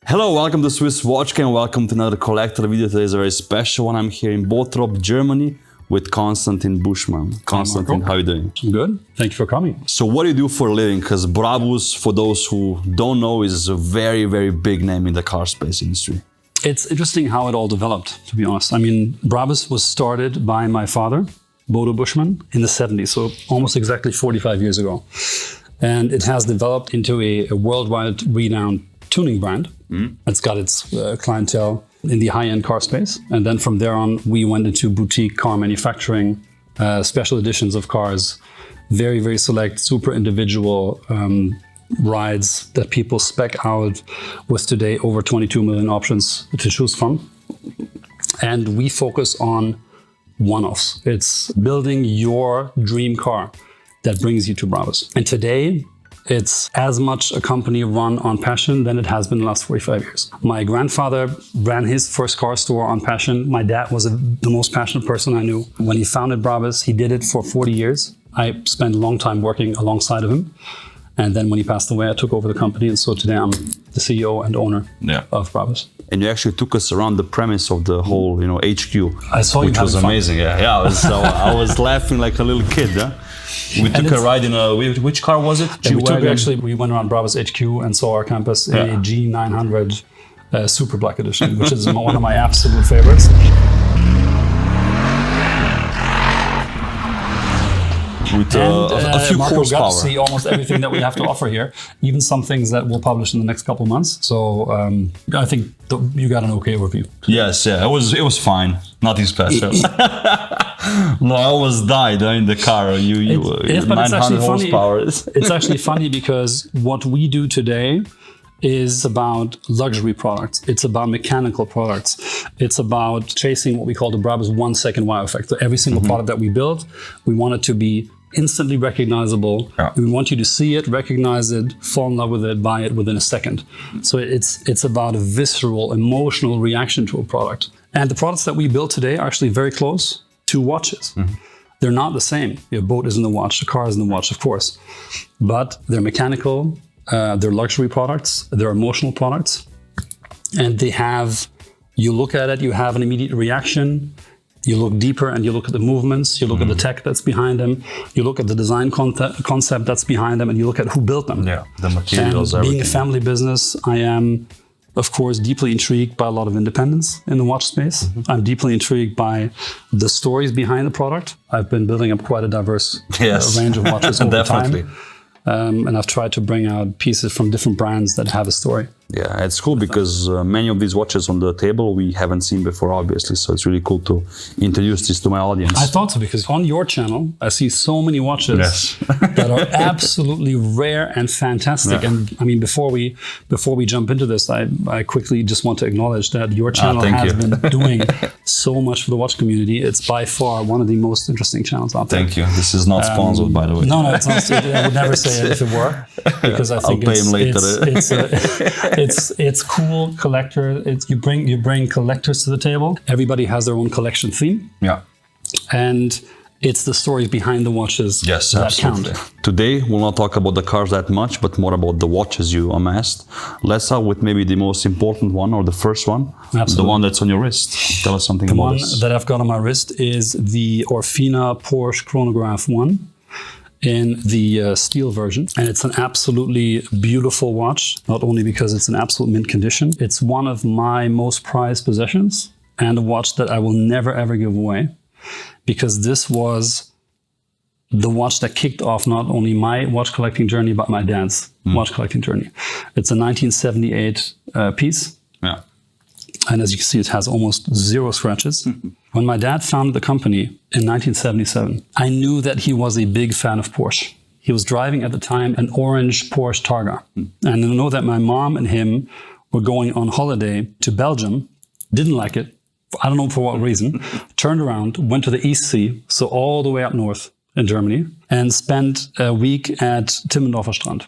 Hello, welcome to Swiss Watch Game. Welcome to another collector video. Today is a very special one. I'm here in Bottrop, Germany with Constantin Buschmann. Constantin, how are you doing? I'm good. Thank you for coming. So what do you do for a living? Because BRABUS, for those who don't know, is a very, very big name in the car space industry. It's interesting how it all developed, to be honest. I mean, BRABUS was started by my father, Hublot Buschmann, in the 70s, so almost exactly 45 years ago. And it has developed into a worldwide renowned tuning brand. It's got its clientele in the high-end car space. And then from there on, we went into boutique car manufacturing, special editions of cars, very, very select, super individual rides that people spec out with today over 22 million options to choose from. And we focus on one-offs. It's building your dream car that brings you to BRABUS. And today, it's as much a company run on passion than it has been the last 45 years. My grandfather ran his first car store on passion. My dad was the most passionate person I knew. When he founded BRABUS, he did it for 40 years. I spent a long time working alongside of him. And then when he passed away, I took over the company. And so today I'm the CEO and owner of BRABUS. And you actually took us around the premise of the whole, HQ. I saw you, which was amazing. Fun. Yeah. I was laughing like a little kid. Huh? We took a ride in which car was it? We went around BRABUS HQ and saw our campus in a G900 Super Black Edition, which is one of my absolute favorites. With a few Marco horsepower. got to see almost everything that we have to offer here, even some things that we'll publish in the next couple of months. So I think you got an okay review. Yes, yeah, it was fine, nothing special. No, I almost died in the car. You 900 horsepower. It's actually funny because what we do today is about luxury products. It's about mechanical products. It's about chasing what we call the BRABUS 1 second wow effect. So every single product that we build, we want it to be instantly recognizable. Yeah. We want you to see it, recognize it, fall in love with it, buy it within a second. So it's about a visceral, emotional reaction to a product. And the products that we build today are actually very close to watches. They're not the same. Your boat isn't a watch, the car isn't a watch, of course. But they're mechanical, they're luxury products, they're emotional products. And they have, you look at it, you have an immediate reaction. You look deeper and you look at the movements, you look at the tech that's behind them, you look at the design concept that's behind them, and you look at who built them. Yeah, the materials, and being a family business, I am, of course, deeply intrigued by a lot of independence in the watch space. I'm deeply intrigued by the stories behind the product. I've been building up quite a diverse range of watches over time. And I've tried to bring out pieces from different brands that have a story. Yeah, it's cool because many of these watches on the table we haven't seen before, obviously. So it's really cool to introduce this to my audience. I thought so because on your channel, I see so many watches that are absolutely rare and fantastic. Yeah. And I mean, before we jump into this, I quickly just want to acknowledge that your channel has been doing so much for the watch community. It's by far one of the most interesting channels out there. Thank you. This is not sponsored, by the way. No, it's not. I would never say it if it were, because I think I'll pay him later. It's cool collector. You bring collectors to the table. Everybody has their own collection theme. Yeah, and it's the stories behind the watches that count. Today we'll not talk about the cars that much, but more about the watches you amassed. Let's start with maybe the most important one or the first one. Absolutely. The one that's on your wrist. Tell us something about this. The one that I've got on my wrist is the Orfina Porsche Chronograph 1. In the steel version. And it's an absolutely beautiful watch, not only because it's in absolute mint condition. It's one of my most prized possessions and a watch that I will never ever give away, because this was the watch that kicked off not only my watch collecting journey, but my dad's watch collecting journey. It's a 1978 piece. Yeah. And as you can see, it has almost zero scratches. When my dad founded the company in 1977, I knew that he was a big fan of Porsche. He was driving at the time an orange Porsche Targa. And I know that my mom and him were going on holiday to Belgium, didn't like it, I don't know for what reason, turned around, went to the East Sea, so all the way up north in Germany, and spent a week at Timmendorfer Strand.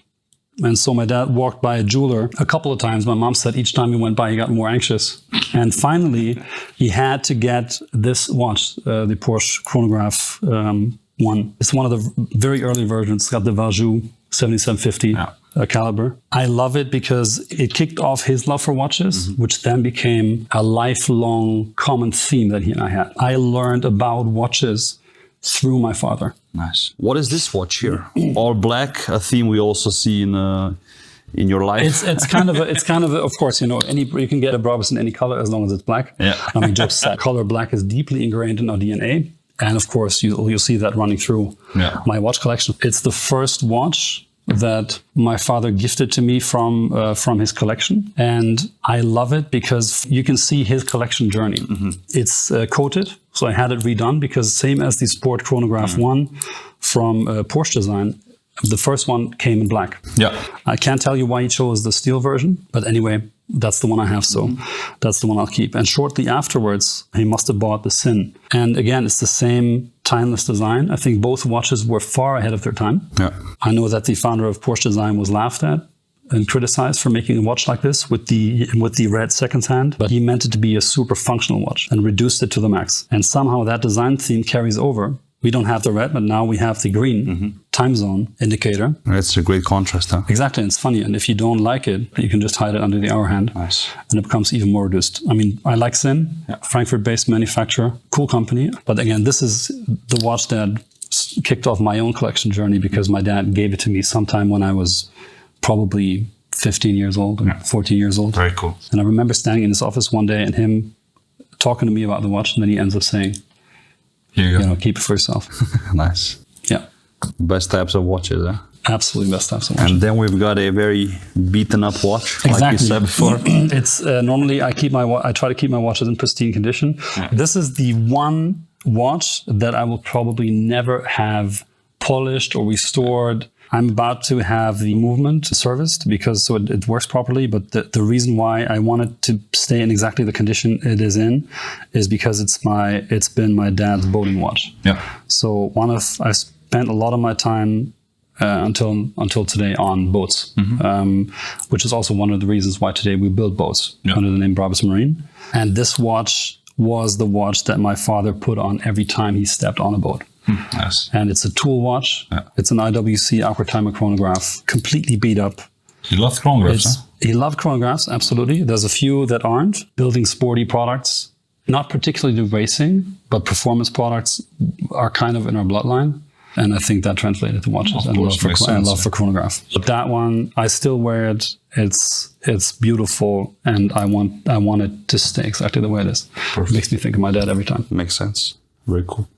And so my dad walked by a jeweler a couple of times. My mom said each time he went by, he got more anxious. And finally, he had to get this watch, the Porsche Chronograph 1. It's one of the very early versions. It's got the Vacheron 7750 caliber. I love it because it kicked off his love for watches, which then became a lifelong common theme that he and I had. I learned about watches through my father. Nice. What is this watch here? All black, a theme we also see in your life. It's kind of of course, you know, you can get a BRABUS in any color as long as it's black. Yeah. I mean, just that color black is deeply ingrained in our DNA. And of course, you'll see that running through my watch collection. It's the first watch that my father gifted to me from his collection. And I love it because you can see his collection journey. It's coated. So I had it redone because same as the Sport Chronograph 1 from Porsche Design, the first one came in black. Yeah. I can't tell you why he chose the steel version, but anyway, that's the one I have, so that's the one I'll keep. And shortly afterwards, he must have bought the Sinn. And again, it's the same timeless design. I think both watches were far ahead of their time. Yeah. I know that the founder of Porsche Design was laughed at and criticized for making a watch like this with the red seconds hand, but he meant it to be a super functional watch and reduced it to the max. And somehow that design theme carries over. We don't have the red, but now we have the green time zone indicator. That's a great contrast, huh? Exactly, and it's funny. And if you don't like it, you can just hide it under the hour hand. Nice. And it becomes even more reduced. I mean, I like Sinn, Frankfurt-based manufacturer, cool company. But again, this is the watch that kicked off my own collection journey because my dad gave it to me sometime when I was probably 15 years old or 14 years old. Very cool. And I remember standing in his office one day and him talking to me about the watch, and then he ends up saying, Here you go. You know, keep it for yourself. Nice. Yeah. Best types of watches, huh? Absolutely best types of watches. And then we've got a very beaten up watch, like you said before. It's normally I try to keep my watches in pristine condition. Yeah. This is the one watch that I will probably never have polished or restored. I'm about to have the movement serviced because so it works properly. But the reason why I want it to stay in exactly the condition it is in is because it's been my dad's boating watch. Yeah. So I spent a lot of my time until today on boats, which is also one of the reasons why today we build boats under the name BRABUS Marine. And this watch was the watch that my father put on every time he stepped on a boat. Nice. And it's a tool watch. Yeah. It's an IWC Aqua Timer chronograph, completely beat up. He loved chronographs, huh? He loved chronographs, absolutely. There's a few that aren't. Building sporty products, not particularly racing, but performance products are kind of in our bloodline. And I think that translated to watches and love for chronograph. But that one, I still wear it. It's beautiful, and I want it to stay exactly the way it is. Perfect. It makes me think of my dad every time. Makes sense. Very cool.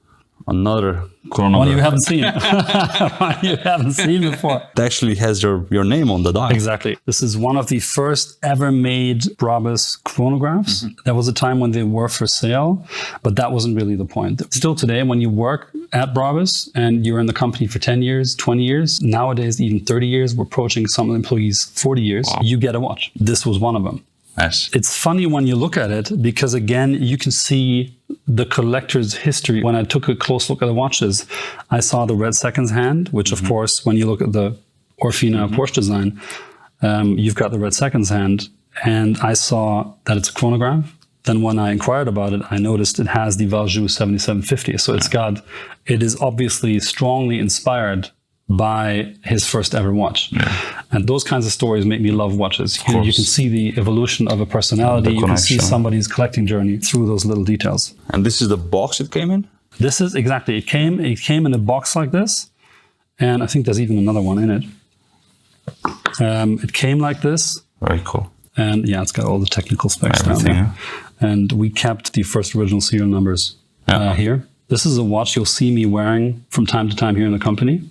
Another chronograph. One you haven't seen. One you haven't seen before. It actually has your name on the dial. Exactly. This is one of the first ever made BRABUS chronographs. There was a time when they were for sale, but that wasn't really the point. Still today, when you work at BRABUS and you're in the company for 10 years, 20 years, nowadays even 30 years, we're approaching some employees 40 years, you get a watch. This was one of them. Nice. It's funny when you look at it because, again, you can see the collector's history. When I took a close look at the watches, I saw the red seconds hand, which, of course, when you look at the Orfina Porsche design, you've got the red seconds hand. And I saw that it's a chronograph. Then when I inquired about it, I noticed it has the Valjoux 7750. So it is obviously strongly inspired by his first ever watch. Yeah. And those kinds of stories make me love watches. You can see the evolution of a personality. You can see somebody's collecting journey through those little details. And this is the box it came in? This is exactly, it came in a box like this. And I think there's even another one in it. It came like this. Very cool. And yeah, it's got all the technical specs down there. Yeah. And we kept the first original serial numbers here. This is a watch you'll see me wearing from time to time here in the company.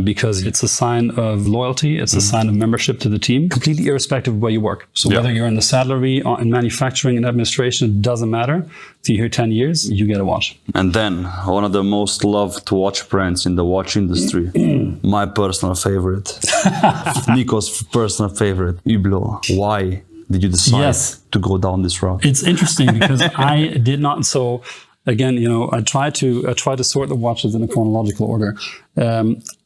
Because it's a sign of loyalty, it's a sign of membership to the team, completely irrespective of where you work. So whether you're in the saddlery, in manufacturing, and administration, it doesn't matter. If you're here 10 years, you get a watch. And then one of the most loved watch brands in the watch industry, my personal favorite, Nico's personal favorite, Hublot. Why did you decide to go down this route? It's interesting because I did not. So again, you know, I try to sort the watches in a chronological order.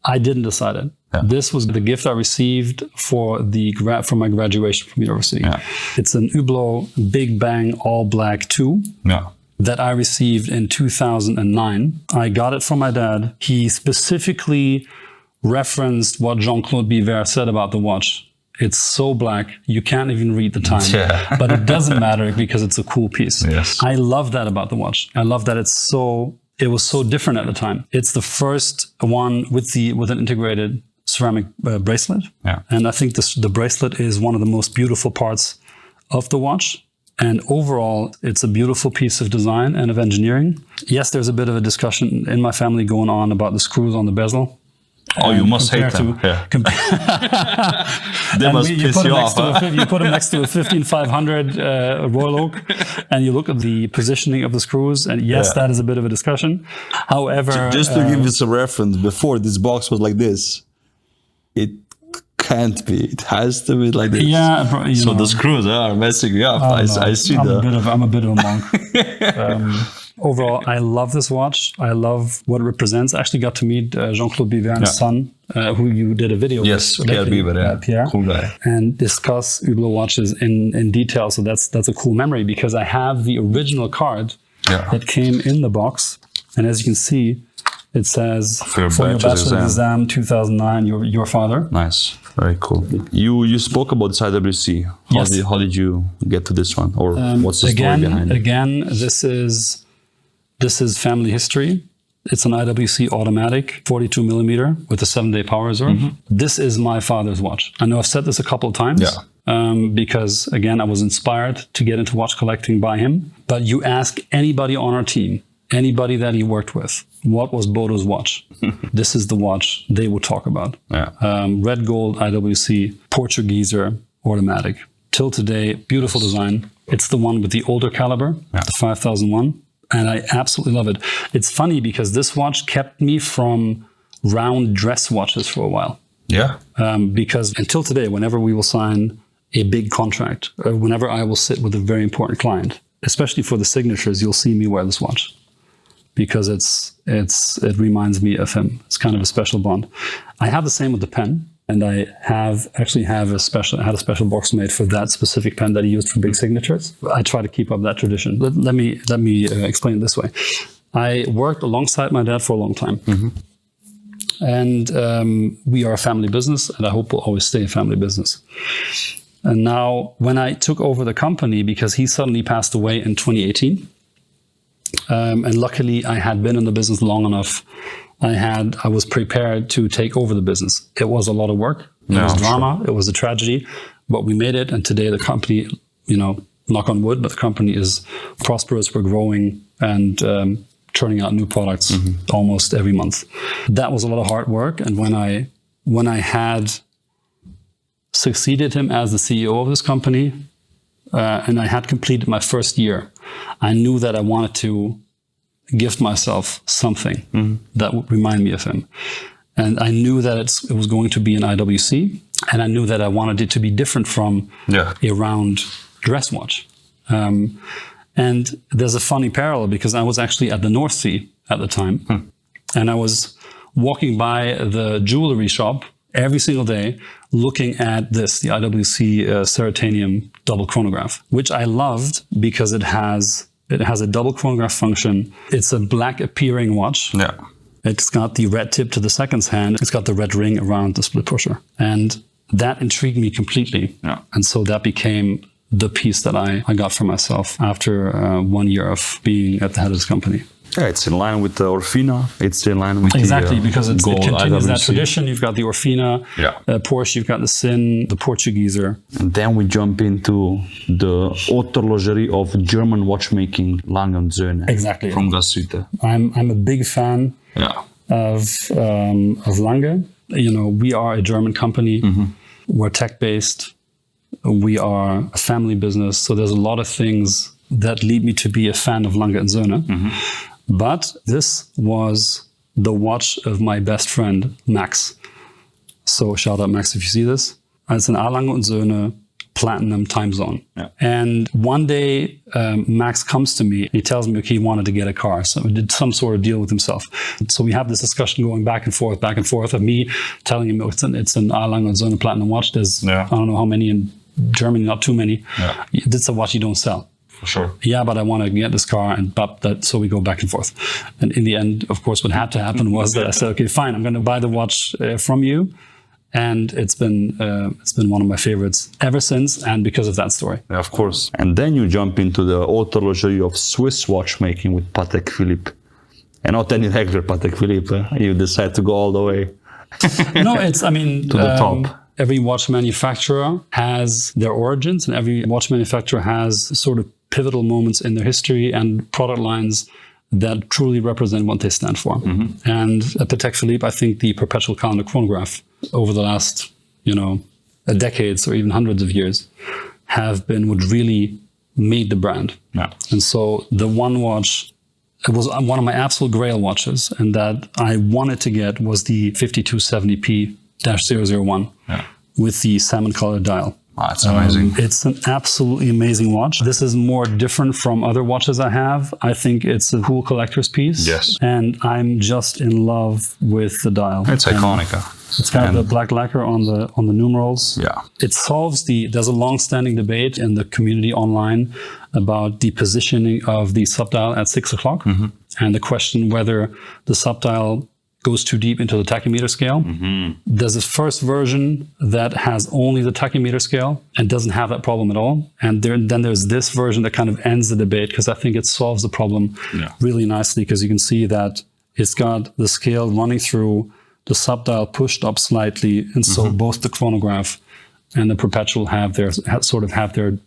I didn't decide it. Yeah. This was the gift I received for my graduation from university. Yeah. It's an Hublot Big Bang All Black 2 that I received in 2009. I got it from my dad. He specifically referenced what Jean-Claude Biver said about the watch. It's so black, you can't even read the time. Yeah. But it doesn't matter because it's a cool piece. Yes. I love that about the watch. I love that it was so different at the time. It's the first one with an integrated ceramic bracelet. Yeah. And I think the bracelet is one of the most beautiful parts of the watch. And overall, it's a beautiful piece of design and of engineering. Yes, there's a bit of a discussion in my family going on about the screws on the bezel. Oh, you must hate them. They must piss you off. You put them next to a 15500 Royal Oak, and you look at the positioning of the screws, and yes, that is a bit of a discussion. However, just to give you some reference, before this box was like this, it can't be. It has to be like this. Yeah. So the screws are messing me up. I see I'm a bit of a monk. Overall, I love this watch. I love what it represents. I actually got to meet Jean-Claude Biver's son, who you did a video with. Yes, Pierre Biver, Pierre. Cool guy. And discuss Hublot watches in detail. So that's a cool memory because I have the original card that came in the box. And as you can see, it says, for your bachelor's exam 2009, your father. Nice. Very cool. You spoke about this IWC. How did you get to this one? Or what's the story behind it? Again, this is family history. It's an IWC automatic, 42 millimeter with a 7-day power reserve. This is my father's watch. I know I've said this a couple of times because, again, I was inspired to get into watch collecting by him. But you ask anybody on our team, anybody that he worked with, what was Bodo's watch? This is the watch they would talk about. Red gold IWC Portugieser automatic. Till today, beautiful design. It's the one with the older caliber, the 5001. And I absolutely love it. It's funny because this watch kept me from round dress watches for a while. Yeah. Because until today, whenever we will sign a big contract, or whenever I will sit with a very important client, especially for the signatures, you'll see me wear this watch because it reminds me of him. It's kind of a special bond. I have the same with the pen. And I actually had a special box made for that specific pen that he used for big signatures. I try to keep up that tradition. Let me explain it this way. I worked alongside my dad for a long time. And we are a family business, and I hope we'll always stay a family business. And now when I took over the company, because he suddenly passed away in 2018, and luckily I had been in the business long enough, I was prepared to take over the business. It was a lot of work. It was drama. It was a tragedy, but we made it. And today the company, knock on wood, but the company is prosperous. We're growing and churning out new products almost every month. That was a lot of hard work. And when I had succeeded him as the CEO of this company, and I had completed my first year, I knew that I wanted to gift myself something that would remind me of him. And I knew that it was going to be an IWC, and I knew that I wanted it to be different from a round dress watch. And there's a funny parallel because I was actually at the North Sea at the time, and I was walking by the jewelry shop every single day looking at the IWC Ceratanium double chronograph, which I loved because it has a double chronograph function. It's a black appearing watch. Yeah. It's got the red tip to the seconds hand. It's got the red ring around the split pusher. And that intrigued me completely. Yeah. And so that became the piece that I got for myself after 1 year of being at the head of this company. Yeah, it's in line with the Orfina. It's in line with because it continues IWC. that tradition. You've got the Orfina, Porsche, you've got the Sinn, the Portugieser. And then we jump into the haute horlogerie of German watchmaking, Lange & Exactly. From Glashütte. I'm a big fan of Lange. We are a German company. We're tech-based. We are a family business. So there's a lot of things that lead me to be a fan of Lange & Söhne. But this was the watch of my best friend, Max. So shout out, Max, if you see this. It's an A. Lange & Söhne platinum time zone. Yeah. And one day, Max comes to me. He tells me, he wanted to get a car. So he did some sort of deal with himself. So we have this discussion going back and forth of me telling him it's an A. Lange & Söhne platinum watch. There's, I don't know how many in Germany, not too many. It's a watch you don't sell. For sure. Yeah, but I want to get this car, and so we go back and forth. And in the end, of course, what had to happen was that I said, okay, fine, I'm going to buy the watch from you. And it's been one of my favorites ever since, and because of that story. Yeah, of course. And then you jump into the haute horlogerie of Swiss watchmaking with Patek Philippe. And not any regular Patek Philippe. You decide to go all the way. No, to the top. Every watch manufacturer has their origins, and every watch manufacturer has sort of pivotal moments in their history and product lines that truly represent what they stand for. Mm-hmm. And at Patek Philippe, I think the perpetual calendar chronograph over the last, decades or even hundreds of years have been what really made the brand. Yeah. And so the one watch, it was one of my absolute grail watches, and that I wanted to get was the 5270P-001 with the salmon colored dial. Oh, it's amazing. It's an absolutely amazing watch. This is more different from other watches I have. I think it's a cool collector's piece. Yes. And I'm just in love with the dial. It's iconic. It's got the black lacquer on the numerals. Yeah. It solves there's a long-standing debate in the community online about the positioning of the subdial at 6 o'clock, mm-hmm. and the question whether the subdial goes too deep into the tachymeter scale. Mm-hmm. There's this first version that has only the tachymeter scale and doesn't have that problem at all. And then there's this version that kind of ends the debate, because I think it solves the problem really nicely, because you can see that it's got the scale running through, the subdial pushed up slightly, and so mm-hmm. both the chronograph and the perpetual have their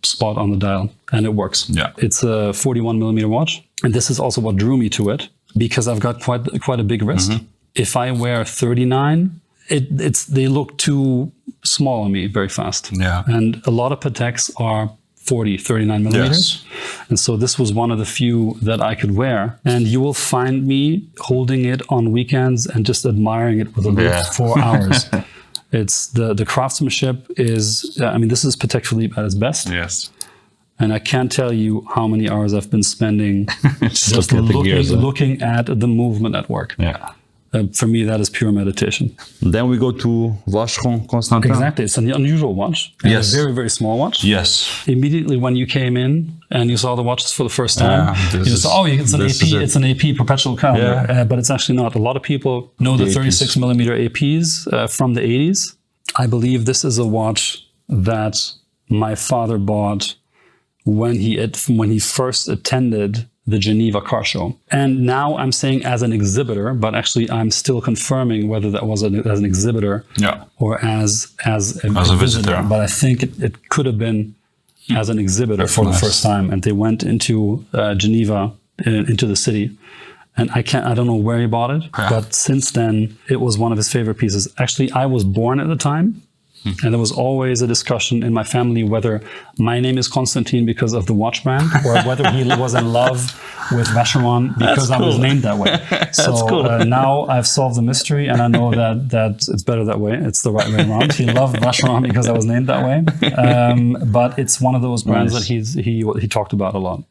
spot on the dial, and it works. Yeah. It's a 41 millimeter watch, and this is also what drew me to it, because I've got quite a big wrist. Mm-hmm. If I wear 39, they look too small on me very fast. Yeah. And a lot of Pateks are 39 millimeters. Yes. And so this was one of the few that I could wear. And you will find me holding it on weekends and just admiring it with a loop for hours. It's the craftsmanship is, this is Patek Philippe at its best. Yes. And I can't tell you how many hours I've been spending just looking at the movement at work. Yeah. For me, that is pure meditation. Then we go to Vacheron Constantin. Exactly. It's an unusual watch. Yes. A very, very small watch. Yes. Immediately when you came in and you saw the watches for the first time, you saw, it's an AP perpetual calendar. But it's actually not. A lot of people know the 36 millimeter APs from the 80s. I believe this is a watch that my father bought when he first attended the Geneva car show. And now I'm saying as an exhibitor, but actually I'm still confirming whether that was as an exhibitor or as a visitor. But I think it could have been as an exhibitor for the first time. And they went into Geneva, into the city. And I don't know where he bought it, but since then it was one of his favorite pieces. Actually, I was born at the time. And there was always a discussion in my family whether my name is Constantin because of the watch brand, or whether he was in love with Vacheron because I was named that way. So now I've solved the mystery, and I know that it's better that way. It's the right way around. He loved Vacheron because I was named that way. But it's one of those brands that he talked about a lot.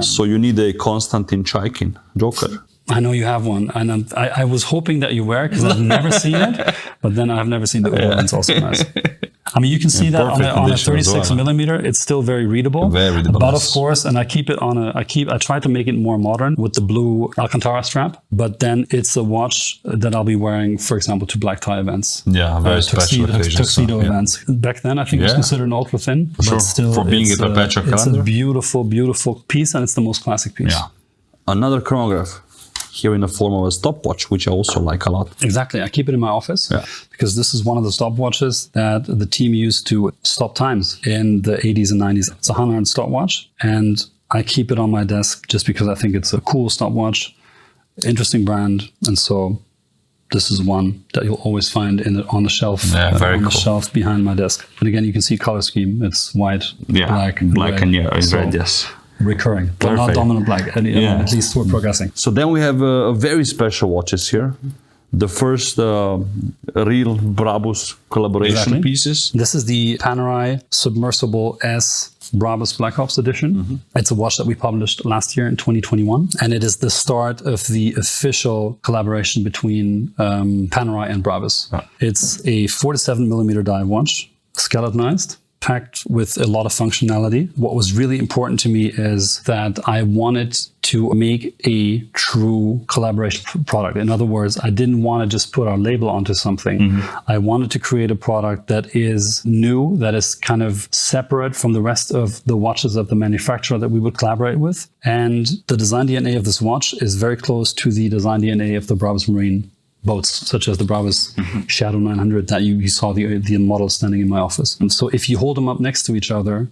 So you need a Constantin Chaikin Joker. I know you have one, and I was hoping that you wear, because I've never seen it, but then I've never seen the old one. It's also nice. You can see that on a 36 millimeter. It's still very readable. Very readable. But of course, and I keep it on I try to make it more modern with the blue Alcantara strap. But then it's a watch that I'll be wearing, for example, to black tie events. Yeah, very special occasions. Tuxedo events. Back then, I think it was considered an ultra thin, but still, for being a perpetual calendar, it's a beautiful, beautiful piece, and it's the most classic piece. Yeah. Another chronograph. Here in the form of a stopwatch, which I also like a lot. Exactly. I keep it in my office because this is one of the stopwatches that the team used to stop times in the 80s and 90s. It's a Hanard stopwatch, and I keep it on my desk just because I think it's a cool stopwatch, interesting brand, and so this is one that you'll always find on the shelf, the shelf behind my desk. And again, you can see color scheme. It's white, black, and red. Yes. Recurring, but not dominant black. At least we're progressing. So then we have very special watches here. The first real BRABUS collaboration pieces. This is the Panerai Submersible S BRABUS Black Ops edition. Mm-hmm. It's a watch that we published last year in 2021. And it is the start of the official collaboration between Panerai and BRABUS. It's a 47 millimeter dive watch, skeletonized. packed with a lot of functionality. What was really important to me is that I wanted to make a true collaboration product. In other words, I didn't want to just put our label onto something. I wanted to create a product that is new, that is kind of separate from the rest of the watches of the manufacturer that we would collaborate with. And the design DNA of this watch is very close to the design DNA of the BRABUS Marine boats, such as the BRABUS Shadow 900 that you saw the model standing in my office. And so if you hold them up next to each other,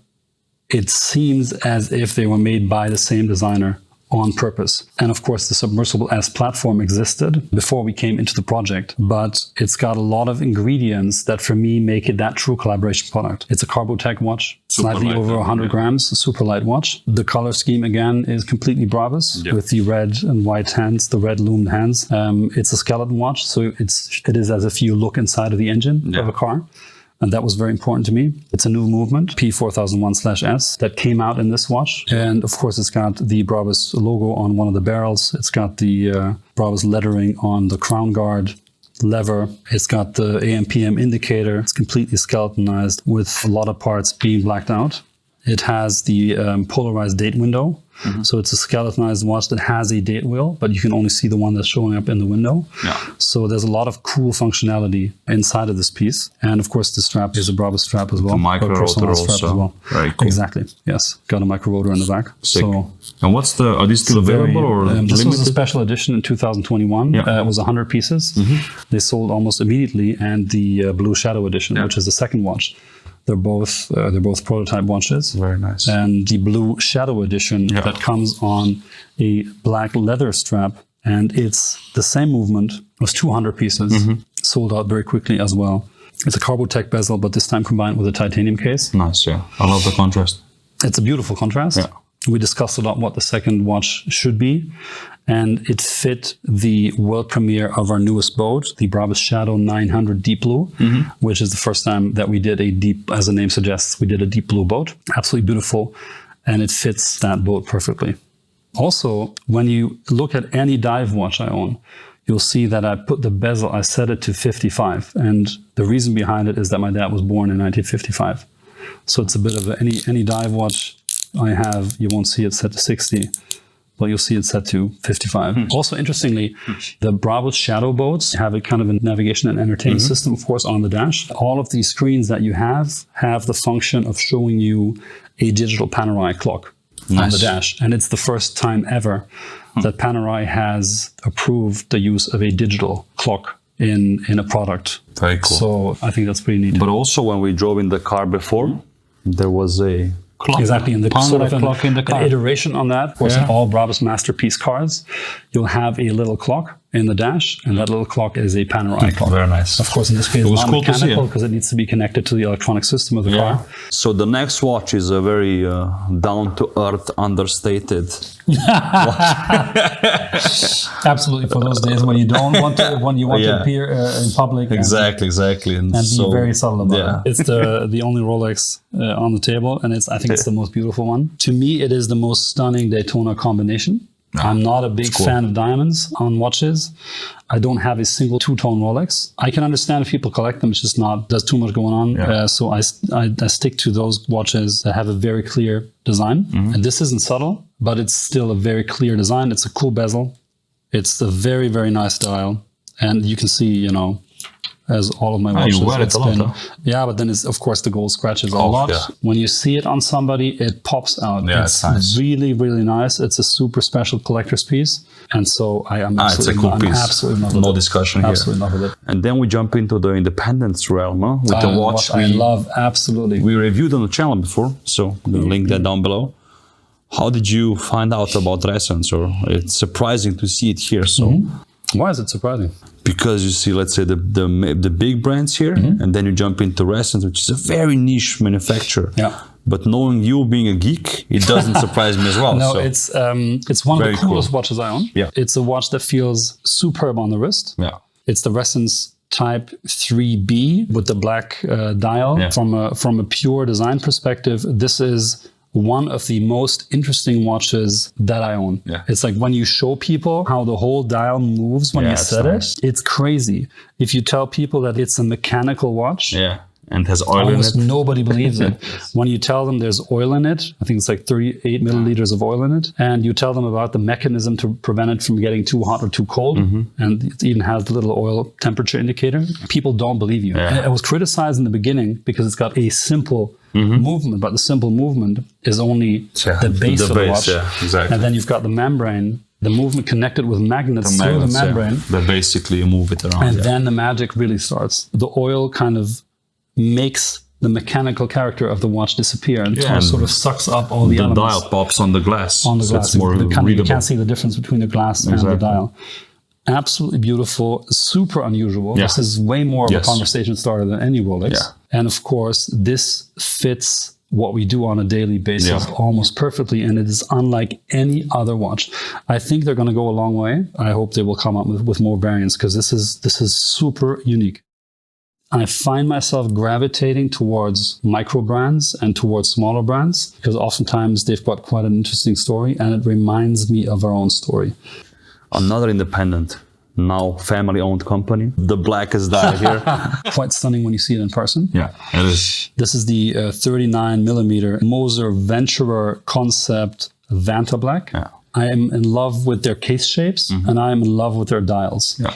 it seems as if they were made by the same designer on purpose. And of course, the Submersible S platform existed before we came into the project, but it's got a lot of ingredients that for me make it that true collaboration product. It's a Carbotech watch, slightly over 100 grams, a super light watch. The color scheme again is completely BRABUS with the red and white hands, the red lumed hands. It's a skeleton watch, so it is as if you look inside of the engine of a car. And that was very important to me. It's a new movement, P4001/S, that came out in this watch. And of course, it's got the BRABUS logo on one of the barrels. It's got the BRABUS lettering on the crown guard lever. It's got the AM/PM indicator. It's completely skeletonized with a lot of parts being blacked out. It has the polarized date window. So it's a skeletonized watch that has a date wheel, but you can only see the one that's showing up in the window. So there's a lot of cool functionality inside of this piece. And of course, the strap is a BRABUS strap as well. The micro rotor also. Very cool. Exactly. Yes. Got a micro rotor in the back. Sick. So, and are these still available or this limited? was a special edition in 2021. It was 100 pieces. They sold almost immediately. And the Blue Shadow edition, which is the second watch. They're both prototype watches. Very nice. And the Blue Shadow edition that comes on a black leather strap, and it's the same movement. It was 200 pieces, sold out very quickly as well. It's a Carbotech bezel, but this time combined with a titanium case. Nice, yeah. I love the contrast. It's a beautiful contrast. Yeah. We discussed a lot what the second watch should be, and it fit the world premiere of our newest boat, the BRABUS Shadow 900 Deep Blue, which is the first time that we did a deep, as the name suggests, we did a deep blue boat. Absolutely beautiful, and it fits that boat perfectly. Also, when you look at any dive watch I own, you'll see that I put the bezel, I set it to 55, and the reason behind it is that my dad was born in 1955. So it's a bit of any dive watch I have, you won't see it set to 60, but you'll see it set to 55. Also, interestingly, the BRABUS Shadow boats have a kind of a navigation and entertainment system, of course, on the dash. All of these screens that you have the function of showing you a digital Panerai clock on the dash. And it's the first time ever that Panerai has approved the use of a digital clock in a product. Very cool. So I think that's pretty neat. But also when we drove in the car before, there was a clock. Exactly, in the sort of clock in the car. An iteration on that. Of course, in all BRABUS Masterpiece cars, you'll have a little clock in the dash, and that little clock is a Panerai clock. Very nice. Of course, in this case, it's not mechanical because it needs to be connected to the electronic system of the car. So the next watch is a very down-to-earth, understated Absolutely, for those days when you don't want to, when you want to appear in public. Exactly. And be very subtle about it. It's the only Rolex on the table, and I think it's the most beautiful one. To me, it is the most stunning Daytona combination. I'm not a big fan of diamonds on watches. I don't have a single two-tone Rolex. I can understand if people collect them. It's just not, there's too much going on. So I stick to those watches that have a very clear design. And this isn't subtle, but it's still a very clear design. It's a cool bezel. It's a very, very nice dial. And you can see, you know, as all of my watches. You wear it a lot, huh? Yeah, but then it's, of course, the gold scratches a lot. Yeah. When you see it on somebody, it pops out. Yeah, it's nice. Really, really nice. It's a super special collector's piece. And so I am absolutely, it's a cool piece. Absolutely in love with no it. discussion here. Absolutely in love with it. And then we jump into the independence realm, huh? With the watch. What I love, absolutely. We reviewed on the channel before, so we'll link that down below. How did you find out about Ressence? Or it's surprising to see it here. So why is it surprising? Because you see, let's say the big brands here, and then you jump into Ressence, which is a very niche manufacturer. Yeah. But knowing you being a geek, it doesn't surprise me as well. No, so. It's one of the coolest watches I own. Yeah. It's a watch that feels superb on the wrist. Yeah. It's the Ressence Type 3B with the black dial. Yeah. From a pure design perspective, this is one of the most interesting watches that I own. Yeah. It's like when you show people how the whole dial moves when you set it, it's crazy. If you tell people that it's a mechanical watch, and has oil Almost in it. nobody believes it. When you tell them there's oil in it, I think it's like 38 milliliters of oil in it, and you tell them about the mechanism to prevent it from getting too hot or too cold, and it even has the little oil temperature indicator, people don't believe you. And it was criticized in the beginning because it's got a simple movement, but the simple movement is only the base of the watch. Yeah, exactly. And then you've got the membrane, the movement connected with magnets through the membrane. That basically move it around. And then the magic really starts. The oil kind of makes the mechanical character of the watch disappear and sort of sucks up all the elements. The dial pops on the glass. On the glass. It's more readable. You can't see the difference between the glass and the dial. Absolutely beautiful, super unusual. This is way more of a conversation starter than any Rolex. And of course, this fits what we do on a daily basis almost perfectly, and it is unlike any other watch. I think they're going to go a long way. I hope they will come up with more variants, because this is super unique. I find myself gravitating towards micro brands and towards smaller brands, because oftentimes they've got quite an interesting story, and it reminds me of our own story. Another independent, now family-owned company. The black is dial here. Quite stunning when you see it in person. Yeah, it is. This is the 39 millimeter Moser Venturer Concept Vanta Black. Yeah. I am in love with their case shapes, and I am in love with their dials. Yeah.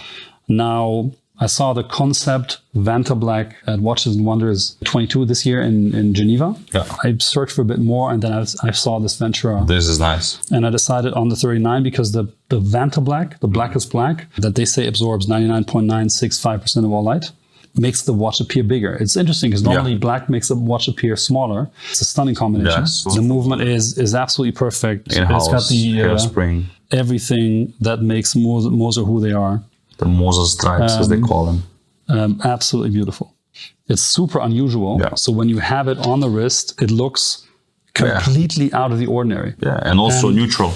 Now, I saw the Concept Vanta Black at Watches and Wonders 22 this year in Geneva. Yeah. I searched for a bit more, and then I saw this Venturer. This is nice. And I decided on the 39 because the Vanta Black, the blackest black, that they say absorbs 99.965% of all light, makes the watch appear bigger. It's interesting because normally black makes the watch appear smaller. It's a stunning combination. Yes. The movement is absolutely perfect. In-house, it's got the hairspring. Everything that makes Moser who they are. The Moser stripes, as they call them. Absolutely beautiful. It's super unusual. Yeah. So when you have it on the wrist, it looks completely out of the ordinary. Yeah, and also neutral.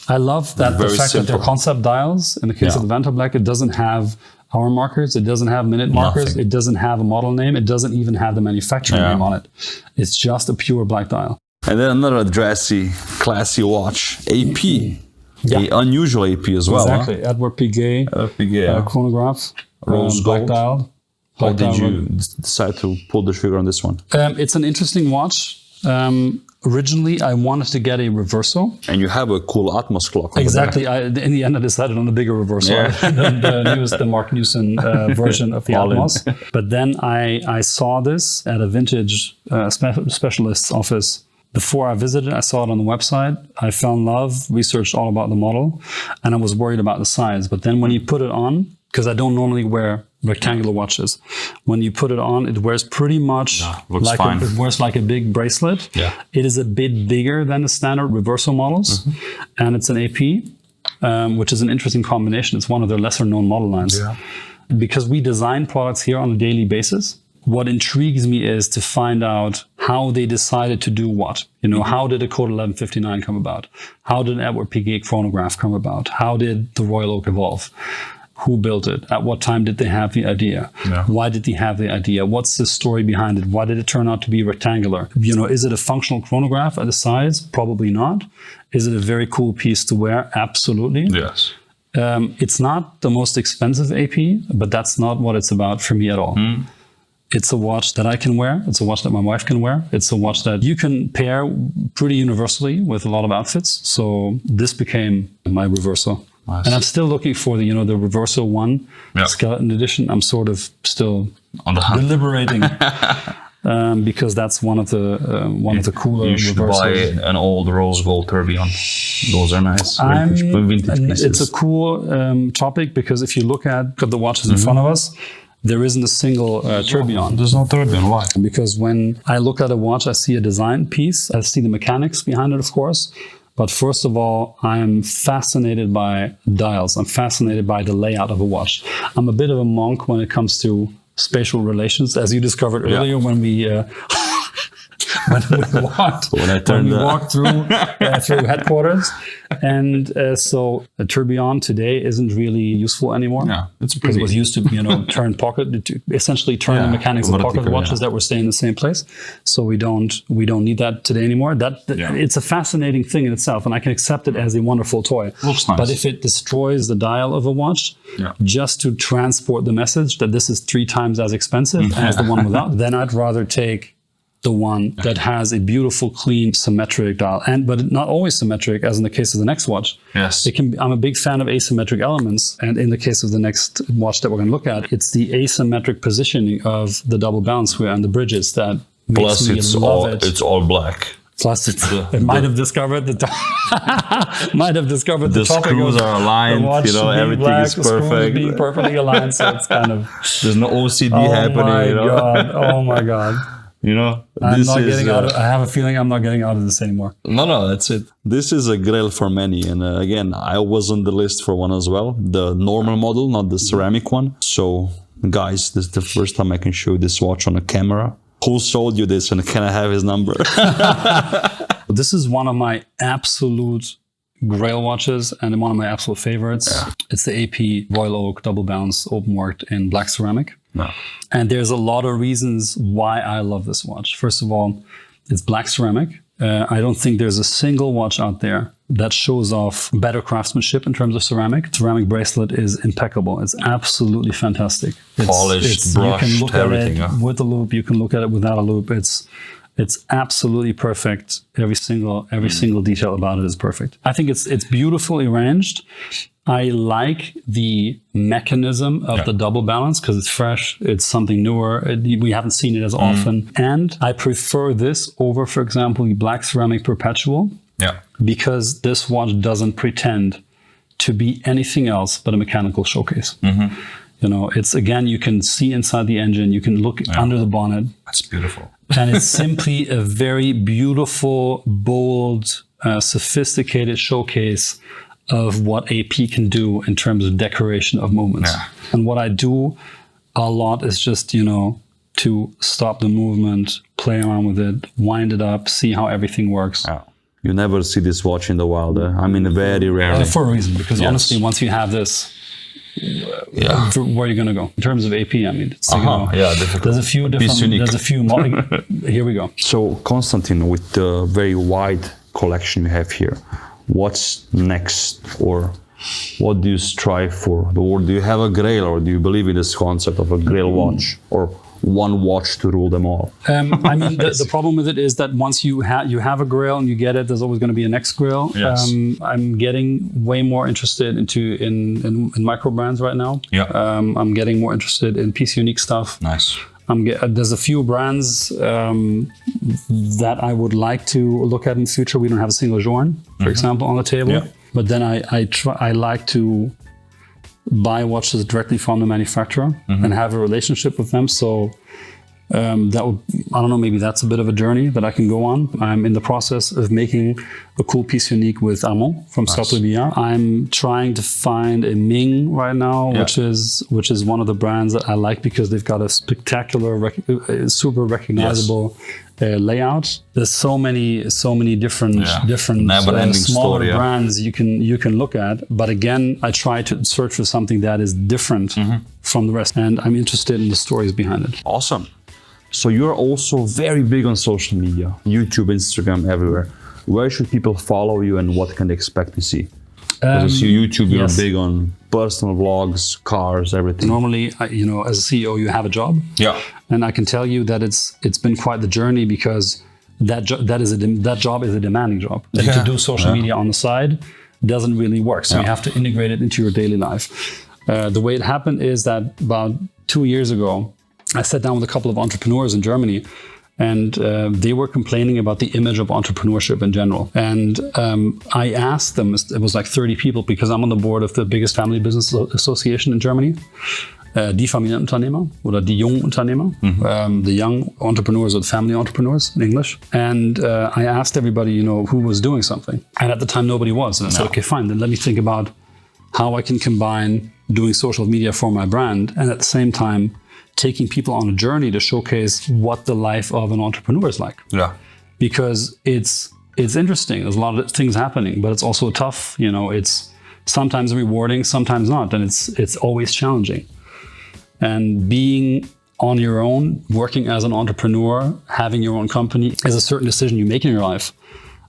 I love that the fact that they're concept dials. In the case of the Vanta Black, it doesn't have hour markers, it doesn't have minute markers, it doesn't have a model name, it doesn't even have the manufacturer name on it. It's just a pure black dial. And then another dressy, classy watch, AP. The unusual AP as well. Exactly. Huh? Edward Piguet, chronograph, rose black dialed. How did you decide to pull the trigger on this one? It's an interesting watch. Originally, I wanted to get a reverso. And you have a cool Atmos clock. Exactly. In the end, I decided on a bigger reverso. Yeah. the Mark Newson version of the Atmos. But then I saw this at a vintage specialist's office. Before I visited, I saw it on the website. I fell in love, researched all about the model, and I was worried about the size. But then when you put it on, because I don't normally wear rectangular watches, when you put it on, it wears pretty much it wears like a big bracelet. Yeah. It is a bit bigger than the standard reverso models, and it's an AP, which is an interesting combination. It's one of their lesser known model lines. Yeah. Because we design products here on a daily basis, what intrigues me is to find out how they decided to do what. You know, how did a Code 1159 come about? How did an Edward Piguet chronograph come about? How did the Royal Oak evolve? Who built it? At what time did they have the idea? Yeah. Why did they have the idea? What's the story behind it? Why did it turn out to be rectangular? You know, is it a functional chronograph at the size? Probably not. Is it a very cool piece to wear? Absolutely. Yes. It's not the most expensive AP, but that's not what it's about for me at all. It's a watch that I can wear. It's a watch that my wife can wear. It's a watch that you can pair pretty universally with a lot of outfits. So this became my reverso. Nice. And I'm still looking for the reverso 1 skeleton edition. I'm sort of still on the hunt, deliberating because that's one of the cooler. You should buy an old rose gold tourbillon. Those are nice. Vintage pieces. It's a cool topic, because if you look at the watches in front of us, there isn't a single tourbillon. There's no tourbillon. Why? Because when I look at a watch, I see a design piece. I see the mechanics behind it, of course. But first of all, I'm fascinated by dials. I'm fascinated by the layout of a watch. I'm a bit of a monk when it comes to spatial relations, as you discovered earlier when we when we walked through headquarters. And so a tourbillon today isn't really useful anymore. Yeah, it's because it was used to, turn essentially turn the mechanics of pocket watches that were staying in the same place. So we don't need that today anymore. It's a fascinating thing in itself, and I can accept it as a wonderful toy. Looks nice. But if it destroys the dial of a watch just to transport the message that this is 3 times as expensive as the one without, then I'd rather take the one that has a beautiful, clean, symmetric dial, but not always symmetric, as in the case of the next watch. Yes, I'm a big fan of asymmetric elements, and in the case of the next watch that we're going to look at, it's the asymmetric positioning of the double balance wheel and the bridges that makes me love it. It's all black. Plus, it might have discovered the screws are aligned. Everything is perfect. Being perfectly aligned, so it's kind of there's no OCD happening. Oh my god! I have a feeling I'm not getting out of this anymore. No, that's it. This is a grail for many, and again, I was on the list for one as well. The normal model, not the ceramic one. So, guys, this is the first time I can show this watch on a camera. Who sold you this, and can I have his number? This is one of my absolute grail watches and one of my absolute favorites. Yeah. It's the AP Royal Oak Double Balance Open Worked in black ceramic. No. And there's a lot of reasons why I love this watch. First of all, it's black ceramic. I don't think there's a single watch out there that shows off better craftsmanship in terms of ceramic. Ceramic bracelet is impeccable. It's absolutely fantastic. Polished, brushed, you can look everything. At it with a loop. You can look at it without a loop. It's absolutely perfect. Every single detail about it is perfect. I think it's beautifully arranged. I like the mechanism of the double balance because it's fresh. It's something newer. We haven't seen it as often. And I prefer this over, for example, the black ceramic perpetual. Yeah. Because this watch doesn't pretend to be anything else but a mechanical showcase. It's, again, you can see inside the engine. You can look under the bonnet. That's beautiful. And it's simply a very beautiful, bold, sophisticated showcase of what AP can do in terms of decoration of movements. Yeah. And what I do a lot is just, to stop the movement, play around with it, wind it up, see how everything works. Yeah. You never see this watch in the wild. I mean, very rarely. For a reason, because honestly, once you have this, where are you going to go? In terms of AP, I mean, it's difficult. There's a few here we go. So, Constantin, with the very wide collection you have here, what's next, or what do you strive for? Or do you have a grail, or do you believe in this concept of a grail watch, or one watch to rule them all? I mean, the problem with it is that once you have a grail and you get it, there's always going to be a next grail. Yes. I'm getting way more interested in micro brands right now. Yeah. I'm getting more interested in piece unique stuff. Nice. There's a few brands that I would like to look at in the future. We don't have a single Journe, for example, on the table. Yeah. But then I like to buy watches directly from the manufacturer and have a relationship with them. So that would, I don't know, maybe that's a bit of a journey that I can go on. I'm in the process of making a cool piece unique with Armand from Stopwatch. I'm trying to find a Ming right now, which is one of the brands that I like because they've got a spectacular, super recognizable layout. There's so many different smaller brands you can look at. But again, I try to search for something that is different from the rest, and I'm interested in the stories behind it. Awesome. So you're also very big on social media, YouTube, Instagram, everywhere. Where should people follow you, and what can they expect to see? Because I see YouTube, you're big on personal vlogs, cars, everything. Normally, as a CEO, you have a job. Yeah. And I can tell you that it's been quite the journey, because that job is a demanding job. And to do social media on the side doesn't really work. So you have to integrate it into your daily life. The way it happened is that about 2 years ago, I sat down with a couple of entrepreneurs in Germany, and they were complaining about the image of entrepreneurship in general. And I asked them, it was like 30 people, because I'm on the board of the biggest family business association in Germany, Die Familienunternehmer, oder die jungen Unternehmer, the young entrepreneurs or the family entrepreneurs in English. And I asked everybody, who was doing something. And at the time, nobody was. And I said, okay, fine, then let me think about how I can combine doing social media for my brand and at the same time taking people on a journey to showcase what the life of an entrepreneur is like. Yeah. because it's interesting. There's a lot of things happening, but it's also tough. You know, it's sometimes rewarding, sometimes not, and it's always challenging. And being on your own, working as an entrepreneur, having your own company is a certain decision you make in your life,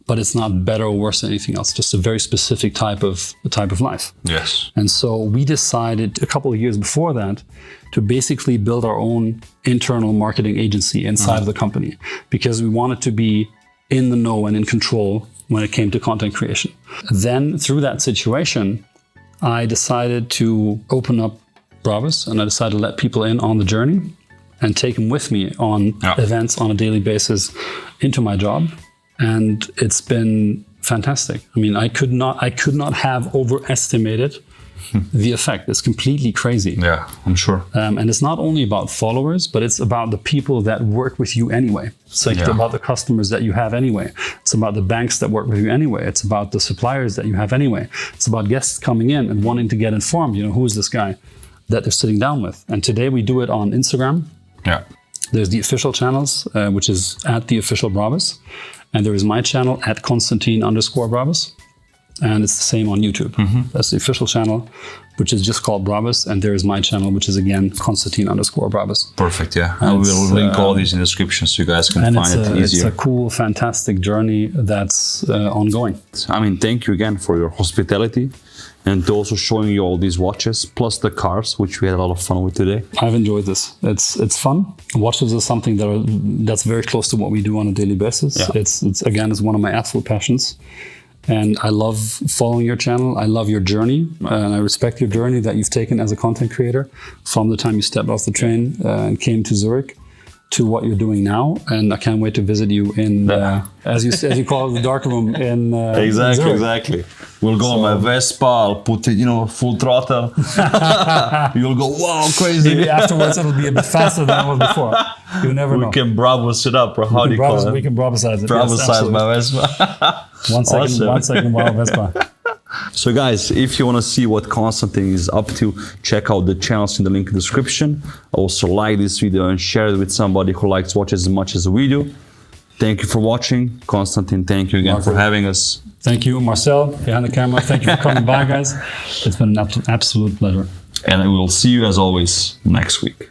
but it's not better or worse than anything else. Just a very specific type of life. Yes. And so we decided a couple of years before that to basically build our own internal marketing agency inside of the company, because we wanted to be in the know and in control when it came to content creation. Then through that situation, I decided to open up BRABUS, and I decided to let people in on the journey and take them with me on events on a daily basis into my job. And it's been fantastic. I mean, I could not have overestimated the effect. It's completely crazy. Yeah, I'm sure. And it's not only about followers, but it's about the people that work with you anyway. It's like about the customers that you have anyway. It's about the banks that work with you anyway. It's about the suppliers that you have anyway. It's about guests coming in and wanting to get informed. You know, who is this guy that they're sitting down with? And today we do it on Instagram. Yeah. There's the official channels, which is @theofficialbrabus. And there is my channel @Constantin_Brabus. And it's the same on YouTube. That's the official channel, which is just called BRABUS. And there is my channel, which is again Constantin_Brabus. Perfect, yeah. And we'll link all these in the description so you guys can find it easier. It's a cool, fantastic journey that's ongoing. I mean, thank you again for your hospitality and also showing you all these watches, plus the cars, which we had a lot of fun with today. I've enjoyed this. It's fun. Watches are something that's very close to what we do on a daily basis. Yeah. It's one of my absolute passions. And I love following your channel. I love your journey, and I respect your journey that you've taken as a content creator from the time you stepped off the train and came to Zurich to what you're doing now. And I can't wait to visit you in, as you call it, the dark room in Exactly, in exactly. We'll go on my Vespa, I'll put it, full throttle. You'll go, wow, crazy. Maybe afterwards it'll be a bit faster than it was before. You never know. We can BRABUS it up, or how do you call it? We can BRABUSize it. BRABUSize my Vespa. One second, wow, Vespa. So guys, if you want to see what Constantin is up to, check out the channels in the link in the description. Also like this video and share it with somebody who likes watches as much as we do. Thank you for watching. Constantin, thank you again for having us. Thank you, Marcel, behind the camera. Thank you for coming by, guys. It's been an absolute pleasure. And we will see you as always next week.